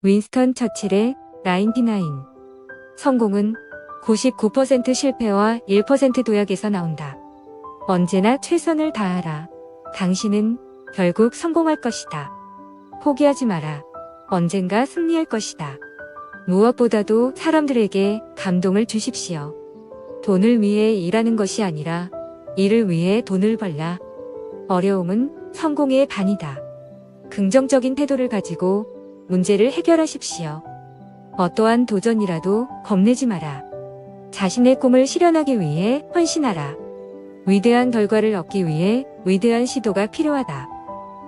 윈스턴 처칠의 99. 성공은 99% 실패와 1% 도약에서 나온다. 언제나 최선을 다하라. 당신은 결국 성공할 것이다. 포기하지 마라. 언젠가 승리할 것이다. 무엇보다도 사람들에게 감동을 주십시오. 돈을 위해 일하는 것이 아니라 일을 위해 돈을 벌라. 어려움은 성공의 반이다. 긍정적인 태도를 가지고 문제를 해결하십시오. 어떠한 도전이라도 겁내지 마라. 자신의 꿈을 실현하기 위해 헌신하라. 위대한 결과를 얻기 위해 위대한 시도가 필요하다.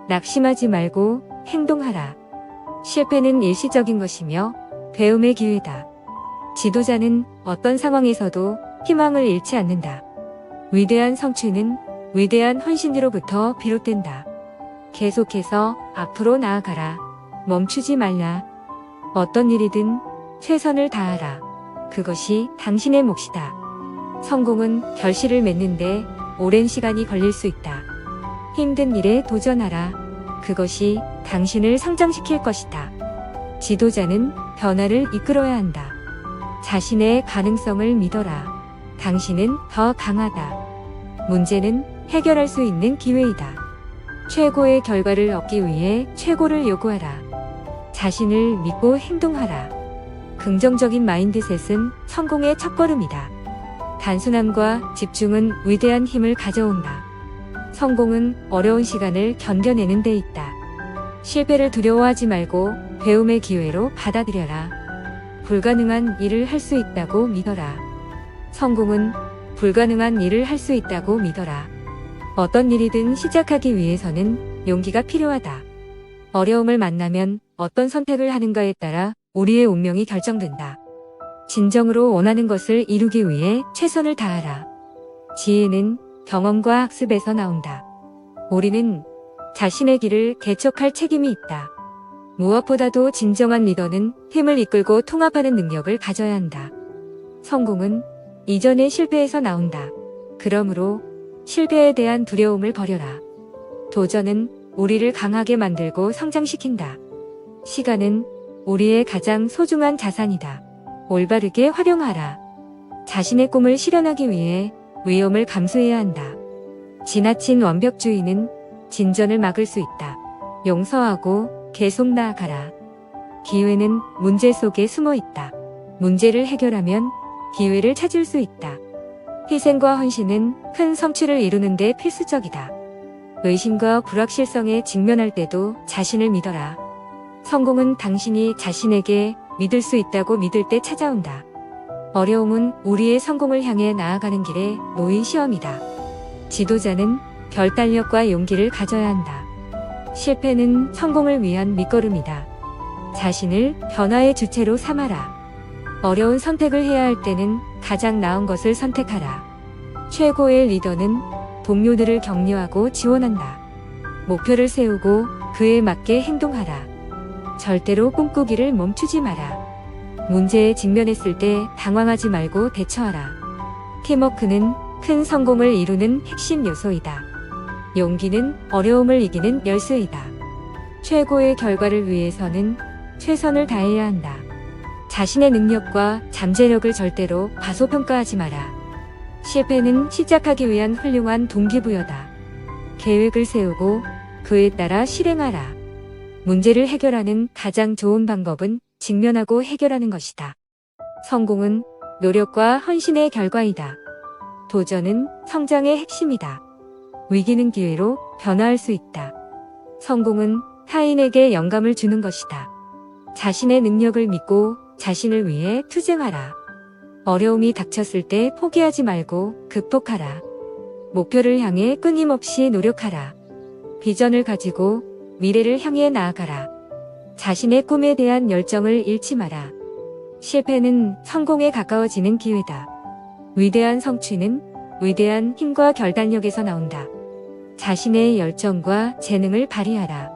낙심하지 말고 행동하라. 실패는 일시적인 것이며 배움의 기회다. 지도자는 어떤 상황에서도 희망을 잃지 않는다. 위대한 성취는 위대한 헌신으로부터 비롯된다. 계속해서 앞으로 나아가라. 멈추지 말라. 어떤 일이든 최선을 다하라. 그것이 당신의 몫이다. 성공은 결실을 맺는데 오랜 시간이 걸릴 수 있다. 힘든 일에 도전하라. 그것이 당신을 성장시킬 것이다. 지도자는 변화를 이끌어야 한다. 자신의 가능성을 믿어라. 당신은 더 강하다. 문제는 해결할 수 있는 기회이다. 최고의 결과를 얻기 위해 최고를 요구하라. 자신을 믿고 행동하라. 긍정적인 마인드셋은 성공의 첫걸음이다. 단순함과 집중은 위대한 힘을 가져온다. 성공은 어려운 시간을 견뎌내는 데 있다. 실패를 두려워하지 말고 배움의 기회로 받아들여라. 불가능한 일을 할 수 있다고 믿어라. 성공은 불가능한 일을 할 수 있다고 믿어라. 어떤 일이든 시작하기 위해서는 용기가 필요하다. 어려움을 만나면 어떤 선택을 하는가에 따라 우리의 운명이 결정된다. 진정으로 원하는 것을 이루기 위해 최선을 다하라. 지혜는 경험과 학습에서 나온다. 우리는 자신의 길을 개척할 책임이 있다. 무엇보다도 진정한 리더는 팀을 이끌고 통합하는 능력을 가져야 한다. 성공은 이전의 실패에서 나온다. 그러므로 실패에 대한 두려움을 버려라. 도전은 우리를 강하게 만들고 성장시킨다. 시간은 우리의 가장 소중한 자산이다. 올바르게 활용하라. 자신의 꿈을 실현하기 위해 위험을 감수해야 한다. 지나친 완벽주의는 진전을 막을 수 있다. 용서하고 계속 나아가라. 기회는 문제 속에 숨어 있다. 문제를 해결하면 기회를 찾을 수 있다. 희생과 헌신은 큰 성취를 이루는 데 필수적이다. 의심과 불확실성에 직면할 때도 자신을 믿어라. 성공은 당신이 자신에게 믿을 수 있다고 믿을 때 찾아온다. 어려움은 우리의 성공을 향해 나아가는 길에 놓인 시험이다. 지도자는 결단력과 용기를 가져야 한다. 실패는 성공을 위한 밑거름이다. 자신을 변화의 주체로 삼아라. 어려운 선택을 해야 할 때는 가장 나은 것을 선택하라. 최고의 리더는 동료들을 격려하고 지원한다. 목표를 세우고 그에 맞게 행동하라. 절대로 꿈꾸기를 멈추지 마라. 문제에 직면했을 때 당황하지 말고 대처하라. 팀워크는 큰 성공을 이루는 핵심 요소이다. 용기는 어려움을 이기는 열쇠이다. 최고의 결과를 위해서는 최선을 다해야 한다. 자신의 능력과 잠재력을 절대로 과소평가하지 마라. 실패는 시작하기 위한 훌륭한 동기부여다. 계획을 세우고 그에 따라 실행하라. 문제를 해결하는 가장 좋은 방법은 직면하고 해결하는 것이다. 성공은 노력과 헌신의 결과이다. 도전은 성장의 핵심이다. 위기는 기회로 변화할 수 있다. 성공은 타인에게 영감을 주는 것이다. 자신의 능력을 믿고 자신을 위해 투쟁하라. 어려움이 닥쳤을 때 포기하지 말고 극복하라. 목표를 향해 끊임없이 노력하라. 비전을 가지고 미래를 향해 나아가라. 자신의 꿈에 대한 열정을 잃지 마라. 실패는 성공에 가까워지는 기회다. 위대한 성취는 위대한 힘과 결단력에서 나온다. 자신의 열정과 재능을 발휘하라.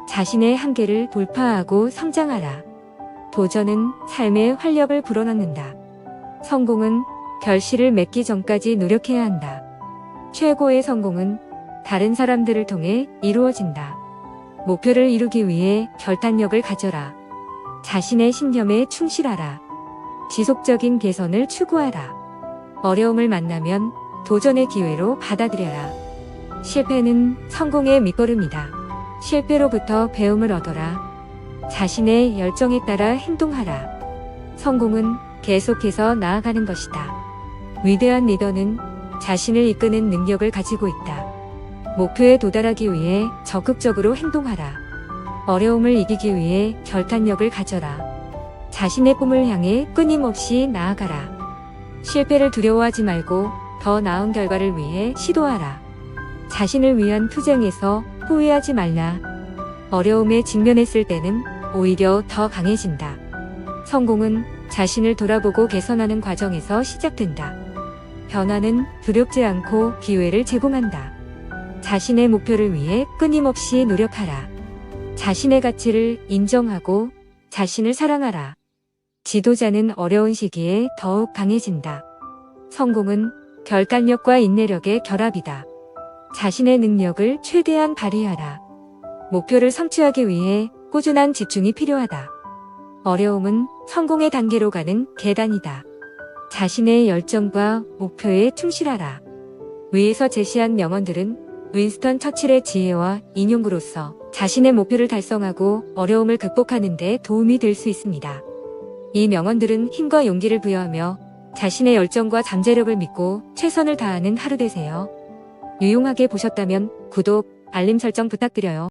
자신의 한계를 돌파하고 성장하라. 도전은 삶의 활력을 불어넣는다. 성공은 결실을 맺기 전까지 노력해야 한다. 최고의 성공은 다른 사람들을 통해 이루어진다. 목표를 이루기 위해 결단력을 가져라. 자신의 신념에 충실하라. 지속적인 개선을 추구하라. 어려움을 만나면 도전의 기회로 받아들여라. 실패는 성공의 밑거름이다. 실패로부터 배움을 얻어라. 자신의 열정에 따라 행동하라. 성공은 계속해서 나아가는 것이다. 위대한 리더는 자신을 이끄는 능력을 가지고 있다. 목표에 도달하기 위해 적극적으로 행동하라. 어려움을 이기기 위해 결단력을 가져라. 자신의 꿈을 향해 끊임없이 나아가라. 실패를 두려워하지 말고 더 나은 결과를 위해 시도하라. 자신을 위한 투쟁에서 후회하지 말라. 어려움에 직면했을 때는 오히려 더 강해진다. 성공은 자신을 돌아보고 개선하는 과정에서 시작된다. 변화는 두렵지 않고 기회를 제공한다. 자신의 목표를 위해 끊임없이 노력하라. 자신의 가치를 인정하고 자신을 사랑하라. 지도자는 어려운 시기에 더욱 강해진다. 성공은 결단력과 인내력의 결합이다. 자신의 능력을 최대한 발휘하라. 목표를 성취하기 위해 꾸준한 집중이 필요하다. 어려움은 성공의 단계로 가는 계단이다. 자신의 열정과 목표에 충실하라. 위에서 제시한 명언들은 윈스턴 처칠의 지혜와 인용구로서 자신의 목표를 달성하고 어려움을 극복하는 데 도움이 될 수 있습니다. 이 명언들은 힘과 용기를 부여하며 자신의 열정과 잠재력을 믿고 최선을 다하는 하루 되세요. 유용하게 보셨다면 구독, 알림 설정 부탁드려요.